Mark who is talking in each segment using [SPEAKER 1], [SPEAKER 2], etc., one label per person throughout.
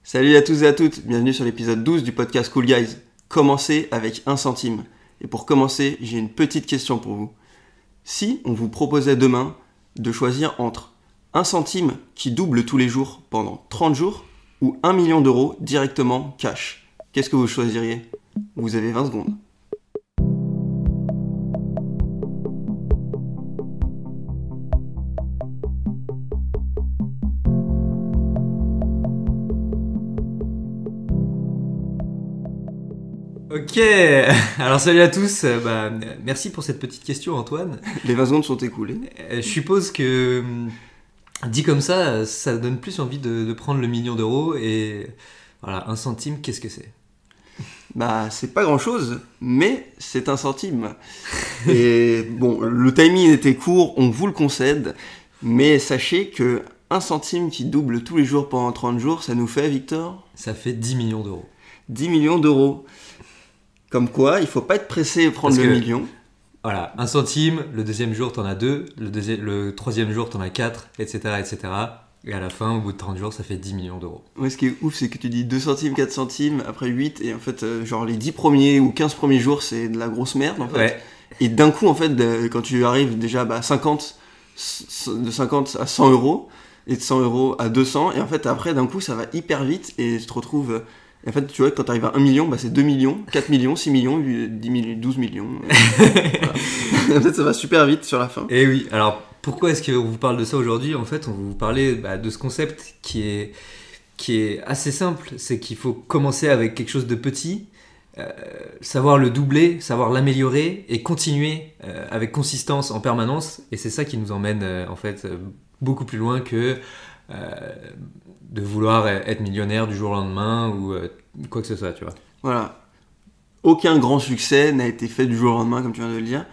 [SPEAKER 1] Salut à tous et à toutes, bienvenue sur l'épisode 12 du podcast Cool Guys. Commencez avec 1 centime. Et pour commencer, j'ai une petite question pour vous. Si on vous proposait demain de choisir entre 1 centime qui double tous les jours pendant 30 jours ou 1 million d'euros directement cash, qu'est-ce que vous choisiriez? Vous avez 20 secondes.
[SPEAKER 2] Ok, alors salut à tous, merci pour cette petite question Antoine.
[SPEAKER 1] Les 20 secondes sont écoulées.
[SPEAKER 2] Je suppose que, dit comme ça donne plus envie de prendre le million d'euros et voilà, 1 centime, qu'est-ce que c'est?
[SPEAKER 1] Bah, c'est pas grand-chose, mais c'est 1 centime. Et bon, le timing était court, on vous le concède, mais sachez que 1 centime qui double tous les jours pendant 30 jours, ça nous fait, Victor?
[SPEAKER 2] Ça fait 10 millions d'euros.
[SPEAKER 1] 10 millions d'euros. Comme quoi, il faut pas être pressé de prendre le million.
[SPEAKER 2] Voilà, 1 centime, le deuxième jour t'en as 2, le troisième jour t'en as 4, etc., etc. Et à la fin, au bout de 30 jours, ça fait 10 millions d'euros.
[SPEAKER 1] Ouais, ce qui est ouf, c'est que tu dis 2 centimes, 4 centimes, après 8, et en fait, genre les 10 premiers ou 15 premiers jours, c'est de la grosse merde, en fait.
[SPEAKER 2] Ouais.
[SPEAKER 1] Et d'un coup, en fait, quand tu arrives déjà de 50 à 100 euros, et de 100 euros à 200, et en fait, après, d'un coup, ça va hyper vite, et tu te retrouves... Et en fait, tu vois, quand tu arrives à 1 million, c'est 2 millions, 4 millions, 6 millions, 10 millions, 12 millions. Voilà. En fait, ça va super vite sur la fin.
[SPEAKER 2] Et oui, alors pourquoi est-ce qu'on vous parle de ça aujourd'hui? En fait, on va vous parler de ce concept qui est assez simple. C'est qu'il faut commencer avec quelque chose de petit, savoir le doubler, savoir l'améliorer et continuer avec consistance en permanence. Et c'est ça qui nous emmène beaucoup plus loin que... de vouloir être millionnaire du jour au lendemain ou quoi que ce soit, tu vois.
[SPEAKER 1] Voilà. Aucun grand succès n'a été fait du jour au lendemain, comme tu viens de le dire.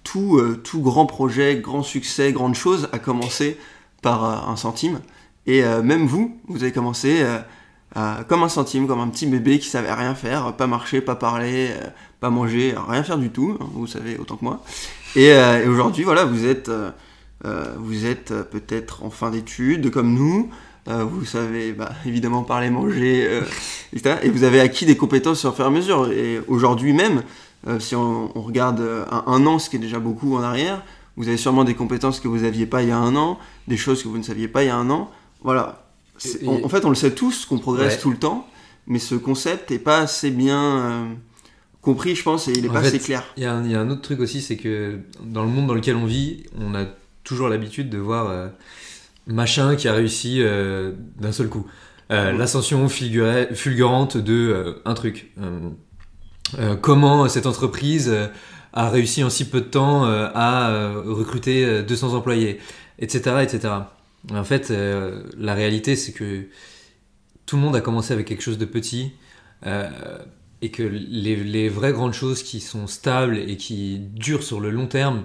[SPEAKER 1] Tout grand projet, grand succès, grande chose a commencé par 1 centime. Et même vous avez commencé comme 1 centime, comme un petit bébé qui savait rien faire, pas marcher, pas parler, pas manger, rien faire du tout, hein, vous savez autant que moi. Et aujourd'hui, voilà, vous êtes peut-être en fin d'études, comme nous. Vous savez évidemment parler, manger, etc. Et vous avez acquis des compétences au fur et à mesure. Et aujourd'hui même, si on regarde un an, ce qui est déjà beaucoup en arrière, vous avez sûrement des compétences que vous n'aviez pas il y a 1 an, des choses que vous ne saviez pas il y a 1 an. Voilà. En fait, on le sait tous qu'on progresse tout le temps, mais ce concept n'est pas assez bien compris, je pense, et il n'est pas assez clair.
[SPEAKER 2] Il y a un autre truc aussi, c'est que dans le monde dans lequel on vit, on a toujours l'habitude de voir... machin qui a réussi d'un seul coup. L'ascension fulgurante de un truc. Comment cette entreprise a réussi en si peu de temps à recruter 200 employés, etc., etc. En fait, la réalité, c'est que tout le monde a commencé avec quelque chose de petit et que les vraies grandes choses qui sont stables et qui durent sur le long terme,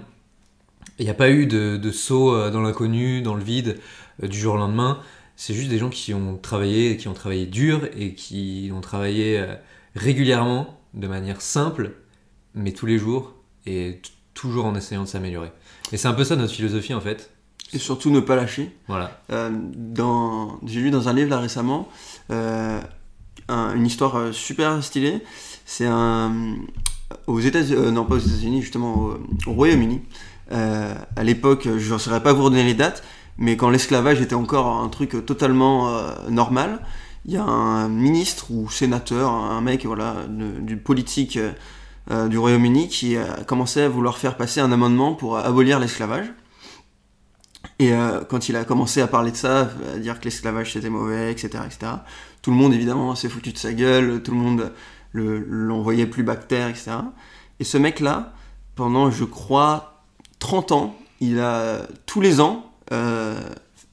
[SPEAKER 2] il n'y a pas eu de saut dans l'inconnu, dans le vide, du jour au lendemain. C'est juste des gens qui ont travaillé dur et qui ont travaillé régulièrement, de manière simple, mais tous les jours, et toujours en essayant de s'améliorer. Et c'est un peu ça notre philosophie en fait.
[SPEAKER 1] Et surtout ne pas lâcher.
[SPEAKER 2] Voilà.
[SPEAKER 1] J'ai lu dans un livre là récemment une histoire super stylée. C'est aux États-Unis, non pas aux États-Unis, justement au Royaume-Uni. À l'époque, je ne saurais pas vous redonner les dates, mais quand l'esclavage était encore un truc totalement normal, il y a un ministre ou sénateur, un mec du politique du Royaume-Uni qui a commencé à vouloir faire passer un amendement pour abolir l'esclavage. Et quand il a commencé à parler de ça, à dire que l'esclavage c'était mauvais, etc., etc., tout le monde évidemment s'est foutu de sa gueule, tout le monde l'envoyait plus bactère, etc. Et ce mec-là, pendant je crois 30 ans, il a tous les ans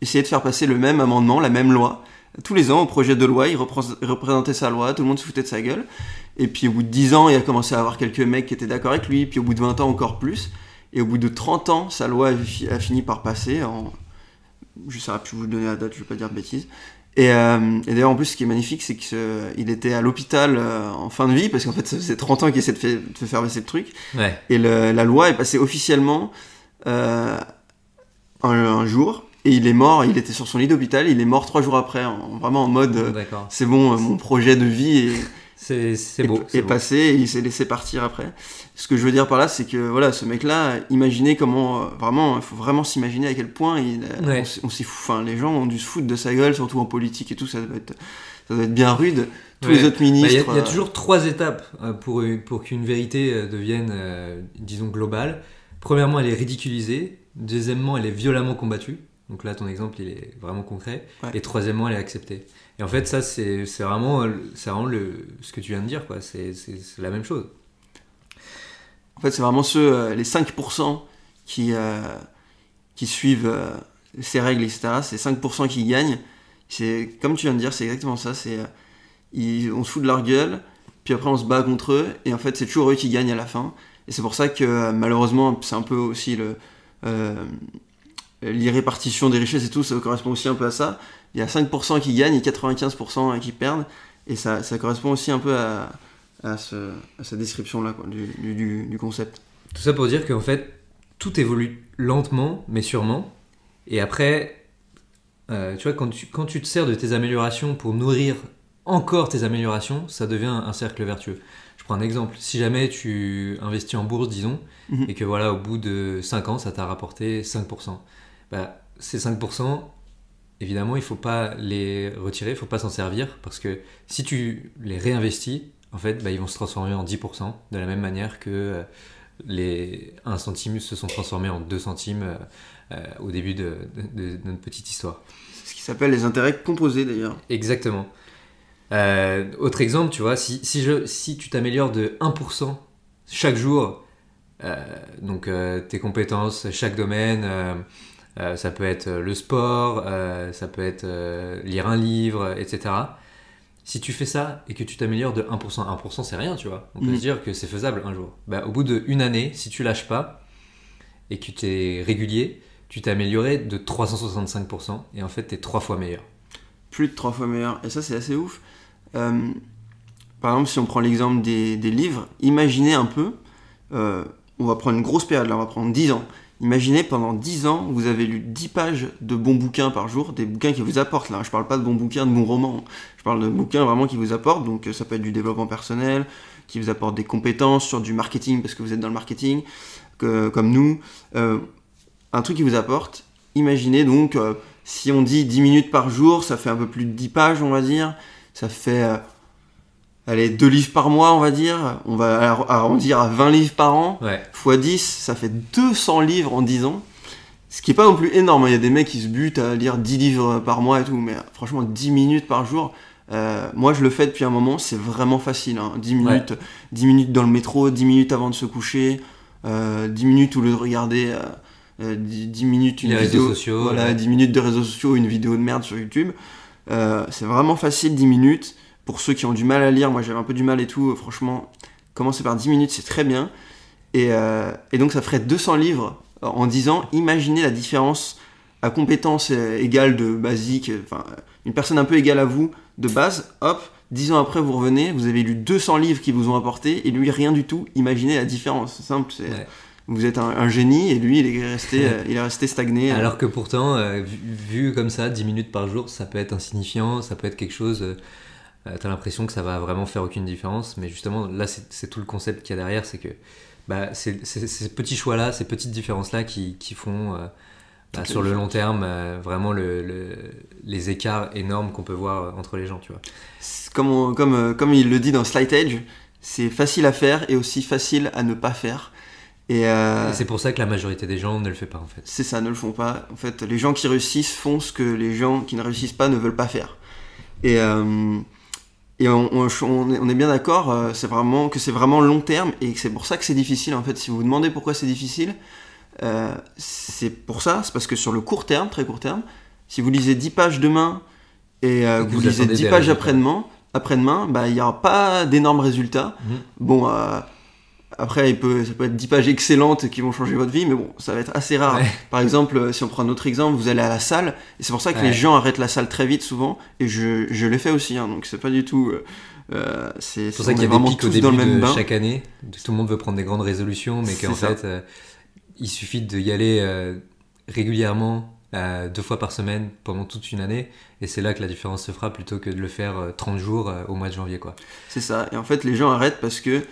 [SPEAKER 1] essayé de faire passer le même amendement, la même loi. Tous les ans, au projet de loi, il représentait sa loi, tout le monde se foutait de sa gueule. Et puis au bout de 10 ans, il a commencé à avoir quelques mecs qui étaient d'accord avec lui, puis au bout de 20 ans, encore plus. Et au bout de 30 ans, sa loi a fini par passer en... Je ne saurais plus vous donner la date, je ne vais pas dire de bêtises. Et d'ailleurs, en plus, ce qui est magnifique, c'est qu'il était à l'hôpital en fin de vie, parce qu'en fait, ça faisait 30 ans qu'il essayait de faire passer le truc.
[SPEAKER 2] Ouais.
[SPEAKER 1] Et la loi est passée officiellement un jour, Et il est mort, il était sur son lit d'hôpital, il est mort 3 jours après, vraiment en mode
[SPEAKER 2] D'accord.
[SPEAKER 1] c'est bon, mon projet de vie
[SPEAKER 2] C'est beau.
[SPEAKER 1] est passé et il s'est laissé partir après. Ce que je veux dire par là, c'est que voilà, ce mec-là, imaginez comment, vraiment, il faut vraiment s'imaginer à quel point
[SPEAKER 2] Ouais.
[SPEAKER 1] on s'y fout, enfin, les gens ont dû se foutre de sa gueule, surtout en politique et tout, ça doit être bien rude. Tous les autres
[SPEAKER 2] Il
[SPEAKER 1] ministres.
[SPEAKER 2] y a toujours 3 étapes pour qu'une vérité devienne, disons, globale. Premièrement, elle est ridiculisée. Deuxièmement, elle est violemment combattue. Donc là, ton exemple, il est vraiment concret.
[SPEAKER 1] Ouais.
[SPEAKER 2] Et troisièmement, elle est acceptée. Et en fait, ça, c'est vraiment ce que tu viens de dire, quoi. C'est la même chose.
[SPEAKER 1] En fait, c'est vraiment les 5% qui suivent ces règles, etc. C'est 5% qui gagnent. C'est, comme tu viens de dire, c'est exactement ça. On se fout de leur gueule, puis après on se bat contre eux, et en fait, c'est toujours eux qui gagnent à la fin. Et c'est pour ça que, malheureusement, c'est un peu aussi l'irrépartition des richesses et tout, ça correspond aussi un peu à ça. Il y a 5% qui gagnent et 95% qui perdent. Et ça correspond aussi un peu à cette description-là, quoi, du concept.
[SPEAKER 2] Tout ça pour dire qu'en fait, tout évolue lentement, mais sûrement. Et après, tu vois, quand tu te sers de tes améliorations pour nourrir encore tes améliorations, ça devient un cercle vertueux. Je prends un exemple. Si jamais tu investis en bourse, disons, et que voilà, au bout de 5 ans, ça t'a rapporté 5%. Bah, ces 5%, évidemment, il ne faut pas les retirer, il ne faut pas s'en servir, parce que si tu les réinvestis, en fait, bah, ils vont se transformer en 10%, de la même manière que les 1 centime se sont transformés en 2 centimes au début de notre petite histoire.
[SPEAKER 1] C'est ce qui s'appelle les intérêts composés, d'ailleurs.
[SPEAKER 2] Exactement. Autre exemple, tu vois, si tu t'améliores de 1% chaque jour, donc tes compétences, chaque domaine, ça peut être le sport, ça peut être lire un livre, etc. Si tu fais ça et que tu t'améliores de 1%, 1% c'est rien, tu vois. On peut se dire que c'est faisable un jour. Bah, au bout d'une année, si tu lâches pas et que tu es régulier, tu t'es amélioré de 365% et en fait, tu es 3 fois meilleur.
[SPEAKER 1] Plus de 3 fois meilleur. Et ça, c'est assez ouf. Par exemple, si on prend l'exemple des livres, imaginez un peu, on va prendre une grosse période, là, on va prendre 10 ans. Imaginez, pendant 10 ans, vous avez lu 10 pages de bons bouquins par jour, des bouquins qui vous apportent, là, je parle pas de bons bouquins, de bons romans, je parle de bouquins vraiment qui vous apportent, donc ça peut être du développement personnel, qui vous apporte des compétences sur du marketing, parce que vous êtes dans le marketing, comme nous, un truc qui vous apporte. Imaginez donc, si on dit 10 minutes par jour, ça fait un peu plus de 10 pages, on va dire, ça fait... Allez, 2 livres par mois, on va dire. On va arrondir à 20 livres par an.
[SPEAKER 2] Ouais.
[SPEAKER 1] Fois 10, ça fait 200 livres en 10 ans. Ce qui est pas non plus énorme. Il y a des mecs qui se butent à lire 10 livres par mois et tout. Mais franchement, 10 minutes par jour, moi je le fais depuis un moment. C'est vraiment facile. 10 minutes, ouais. 10 minutes dans le métro, 10 minutes avant de se coucher, 10 minutes au lieu de regarder 10 minutes une
[SPEAKER 2] les
[SPEAKER 1] vidéo.
[SPEAKER 2] Réseaux sociaux.
[SPEAKER 1] Voilà, 10 minutes de réseaux sociaux, une vidéo de merde sur YouTube. C'est vraiment facile, 10 minutes. Pour ceux qui ont du mal à lire, moi j'avais un peu du mal et tout, franchement, commencer par 10 minutes, c'est très bien. Et donc ça ferait 200 livres en 10 ans. Imaginez la différence à compétences égales de basique, enfin, une personne un peu égale à vous de base, hop, 10 ans après vous revenez, vous avez lu 200 livres qui vous ont apporté, et lui rien du tout. Imaginez la différence, c'est simple, ouais. Vous êtes un génie, et lui il est resté stagné.
[SPEAKER 2] Alors que pourtant, vu comme ça, 10 minutes par jour, ça peut être insignifiant, ça peut être quelque chose... t'as l'impression que ça va vraiment faire aucune différence, mais justement là c'est tout le concept qu'il y a derrière, c'est que c'est ces petits choix là, ces petites différences là qui font sur le long terme vraiment les écarts énormes qu'on peut voir entre les gens, tu vois.
[SPEAKER 1] Comme il le dit dans Slight Edge, c'est facile à faire et aussi facile à ne pas faire. Et
[SPEAKER 2] c'est pour ça que la majorité des gens ne le fait pas en fait.
[SPEAKER 1] C'est ça, ne le font pas. En fait, les gens qui réussissent font ce que les gens qui ne réussissent pas ne veulent pas faire. Et on est bien d'accord, c'est vraiment long terme, et c'est pour ça que c'est difficile. En fait, si vous vous demandez pourquoi c'est difficile, c'est pour ça, c'est parce que sur le court terme, très court terme, si vous lisez 10 pages demain et que vous lisez 10 pages après-demain, il n'y aura pas d'énormes résultats. Bon, après, ça peut être 10 pages excellentes qui vont changer votre vie, mais bon, ça va être assez rare. Ouais. Par exemple, si on prend un autre exemple, vous allez à la salle, et c'est pour ça que les gens arrêtent la salle très vite souvent, et je l'ai fait aussi, donc c'est pas du tout...
[SPEAKER 2] c'est pour ça qu'il y a des pics au début de chaque année, tout le monde veut prendre des grandes résolutions, mais qu'en fait, il suffit d'y aller régulièrement, 2 fois par semaine pendant toute une année, et c'est là que la différence se fera plutôt que de le faire 30 jours au mois de janvier, quoi.
[SPEAKER 1] C'est ça. Et en fait, les gens arrêtent parce que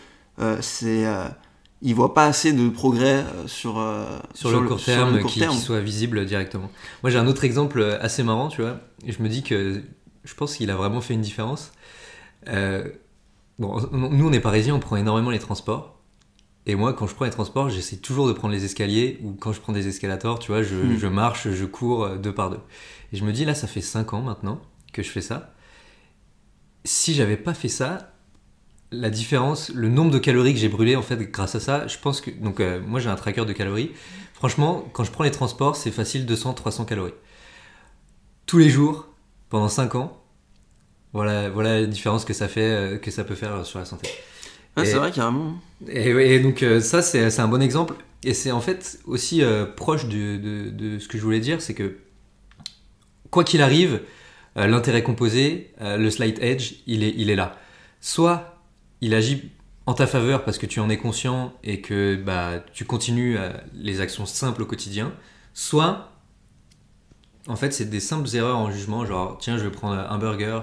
[SPEAKER 1] ils voient pas assez de progrès sur
[SPEAKER 2] le court terme, qui soit visible directement. Moi, j'ai un autre exemple assez marrant, tu vois, et je me dis que je pense qu'il a vraiment fait une différence. Bon, nous, on est parisiens, on prend énormément les transports. Et moi, quand je prends les transports, j'essaie toujours de prendre les escaliers, ou quand je prends des escalators, tu vois, je marche, je cours 2 par 2. Et je me dis, là, ça fait 5 ans maintenant que je fais ça. Si j'avais pas fait ça, la différence, le nombre de calories que j'ai brûlé, en fait, grâce à ça, je pense que... Donc, moi, j'ai un tracker de calories. Franchement, quand je prends les transports, c'est facile, 200-300 calories. Tous les jours, pendant 5 ans, voilà la différence que ça peut faire sur la santé.
[SPEAKER 1] Ouais, c'est vrai, carrément.
[SPEAKER 2] Et donc ça, c'est un bon exemple. Et c'est en fait aussi proche de ce que je voulais dire, c'est que quoi qu'il arrive, l'intérêt composé, le slight edge, il est là. Soit il agit en ta faveur parce que tu en es conscient et que tu continues les actions simples au quotidien, soit en fait c'est des simples erreurs en jugement, genre tiens, je vais prendre un burger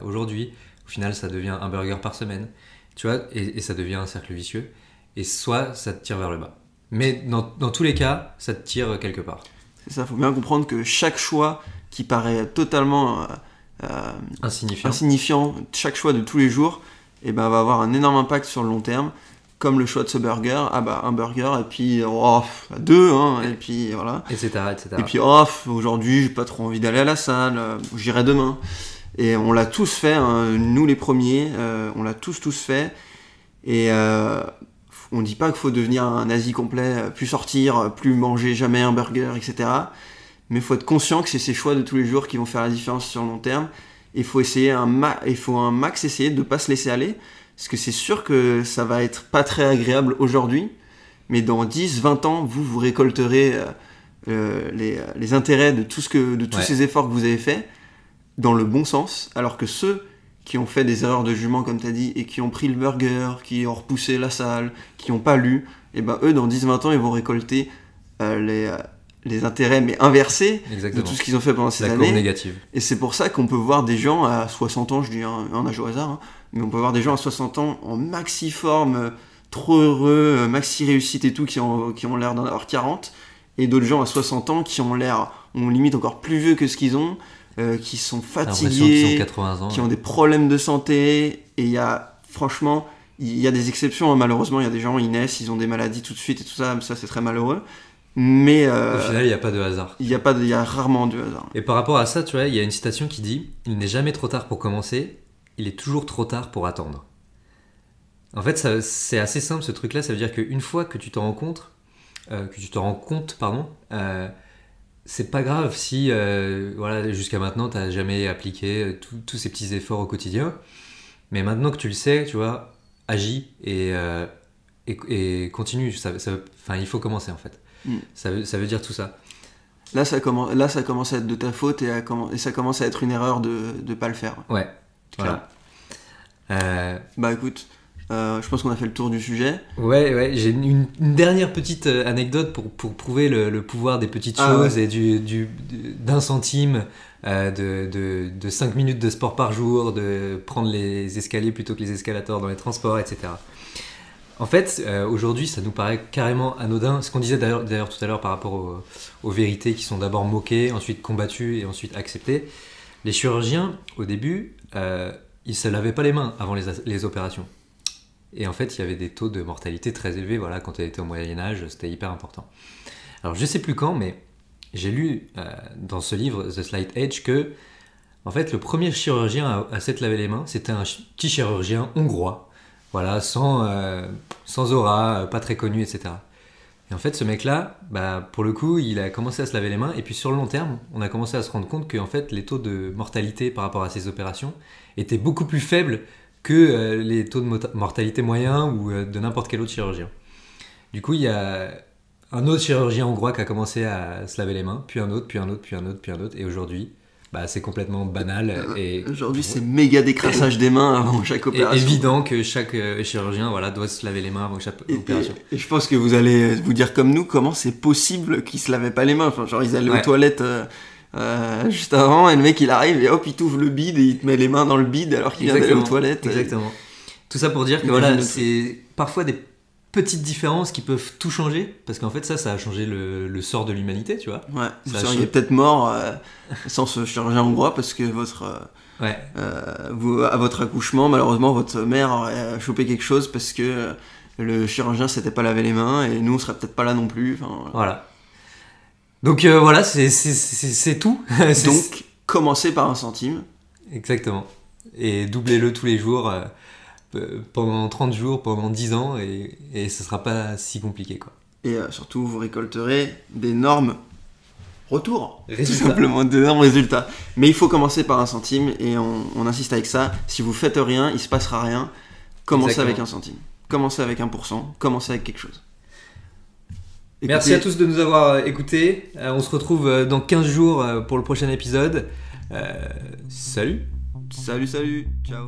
[SPEAKER 2] aujourd'hui, au final ça devient un burger par semaine. Tu vois, et ça devient un cercle vicieux. Et soit ça te tire vers le bas. Mais dans tous les cas, ça te tire quelque part.
[SPEAKER 1] C'est ça, il faut bien comprendre que chaque choix qui paraît totalement insignifiant, chaque choix de tous les jours, va avoir un énorme impact sur le long terme. Comme le choix de ce burger, un burger, et puis 2, et puis voilà.
[SPEAKER 2] Etc.
[SPEAKER 1] Et puis aujourd'hui, j'ai pas trop envie d'aller à la salle, j'irai demain. Et on l'a tous fait, nous les premiers, on l'a tous fait. Et on dit pas qu'il faut devenir un nazi complet, plus sortir, plus manger jamais un burger, etc. Mais il faut être conscient que c'est ces choix de tous les jours qui vont faire la différence sur le long terme. Et il faut un max essayer de ne pas se laisser aller. Parce que c'est sûr que ça va être pas très agréable aujourd'hui. Mais dans 10-20 ans, vous récolterez les intérêts de tous ces efforts que vous avez faits, dans le bon sens, alors que ceux qui ont fait des erreurs de jugement, comme tu as dit, et qui ont pris le burger, qui ont repoussé la salle, qui n'ont pas lu, eux, dans 10-20 ans, ils vont récolter les intérêts, mais inversés.
[SPEAKER 2] Exactement.
[SPEAKER 1] De tout ce qu'ils ont fait pendant ces années.
[SPEAKER 2] La courbe négative.
[SPEAKER 1] Et c'est pour ça qu'on peut voir des gens à 60 ans, je dis un âge au hasard, mais on peut voir des gens à 60 ans en maxi forme, trop heureux, maxi réussite et tout, qui ont l'air d'en avoir 40, et d'autres gens à 60 ans qui ont limite encore plus vieux que ce qu'ils ont, qui sont fatigués,
[SPEAKER 2] qu'ils ont 80 ans,
[SPEAKER 1] qui ont des problèmes de santé, et il y a des exceptions, malheureusement, il y a des gens, ils naissent, ils ont des maladies tout de suite et tout ça c'est très malheureux, mais
[SPEAKER 2] au final il n'y a pas de hasard.
[SPEAKER 1] Il y a rarement de hasard.
[SPEAKER 2] Et par rapport à ça, tu vois, il y a une citation qui dit « Il n'est jamais trop tard pour commencer, il est toujours trop tard pour attendre ». En fait, c'est assez simple ce truc-là, ça veut dire qu'une fois que tu te rends compte, c'est pas grave si jusqu'à maintenant tu n'as jamais appliqué tous ces petits efforts au quotidien, mais maintenant que tu le sais, tu vois, agis et continue. Il faut commencer en fait. Ça veut dire tout ça.
[SPEAKER 1] Là, ça commence à être de ta faute et ça commence à être une erreur de ne pas le faire.
[SPEAKER 2] Ouais. Voilà.
[SPEAKER 1] Écoute, je pense qu'on a fait le tour du sujet.
[SPEAKER 2] Ouais, j'ai une dernière petite anecdote pour prouver le pouvoir des petites choses et d'un centime, de 5 minutes de sport par jour, de prendre les escaliers plutôt que les escalators dans les transports, etc. En fait, aujourd'hui, ça nous paraît carrément anodin. Ce qu'on disait d'ailleurs tout à l'heure par rapport aux vérités qui sont d'abord moquées, ensuite combattues et ensuite acceptées. Les chirurgiens, au début, ils ne se lavaient pas les mains avant les opérations. Et en fait, il y avait des taux de mortalité très élevés. Voilà, quand tu étais au Moyen-Âge, c'était hyper important. Alors, je ne sais plus quand, mais j'ai lu dans ce livre, The Slight Edge, que en fait, le premier chirurgien à s'être lavé les mains, c'était un petit chirurgien hongrois. Voilà, sans aura, pas très connu, etc. Et en fait, ce mec-là, pour le coup, il a commencé à se laver les mains. Et puis sur le long terme, on a commencé à se rendre compte que en fait, les taux de mortalité par rapport à ces opérations étaient beaucoup plus faibles que les taux de mortalité moyens ou de n'importe quel autre chirurgien. Du coup, il y a un autre chirurgien hongrois qui a commencé à se laver les mains, puis un autre, puis un autre, puis un autre, puis un autre. Et aujourd'hui, bah, c'est complètement banal et
[SPEAKER 1] Aujourd'hui, c'est méga décrassage des mains avant chaque opération.
[SPEAKER 2] évident que chaque chirurgien voilà, doit se laver les mains avant chaque opération.
[SPEAKER 1] Et je pense que vous allez vous dire comme nous, comment c'est possible qu'ils se lavaient pas les mains. Enfin, genre, ils allaient aux toilettes juste avant, et le mec il arrive et hop, il t'ouvre le bide et il te met les mains dans le bide alors qu'il vient d'aller aux toilettes.
[SPEAKER 2] Exactement. Tout ça pour dire que voilà, c'est parfois des petites différences qui peuvent tout changer, parce qu'en fait ça a changé le sort de l'humanité, tu vois.
[SPEAKER 1] Ouais, vous seriez peut-être mort sans ce chirurgien hongrois, parce que à votre accouchement, malheureusement, votre mère aurait chopé quelque chose parce que le chirurgien s'était pas lavé les mains, et nous on serait peut-être pas là non plus. Enfin,
[SPEAKER 2] voilà. Donc voilà, c'est tout.
[SPEAKER 1] Donc commencez par 1 centime.
[SPEAKER 2] Exactement. Et doublez-le tous les jours. Pendant 30 jours, pendant 10 ans, et ce sera pas si compliqué, quoi.
[SPEAKER 1] Et surtout, vous récolterez d'énormes retours.
[SPEAKER 2] Résultats.
[SPEAKER 1] Tout simplement, d'énormes résultats. Mais il faut commencer par 1 centime, et on insiste avec ça. Si vous faites rien, il se passera rien. Commencez
[SPEAKER 2] Exactement.
[SPEAKER 1] avec 1 centime. Commencez avec 1%. Commencez avec quelque chose. Écoutez,
[SPEAKER 2] Merci à tous de nous avoir écoutés. On se retrouve dans 15 jours pour le prochain épisode. Salut.
[SPEAKER 1] Salut. Ciao.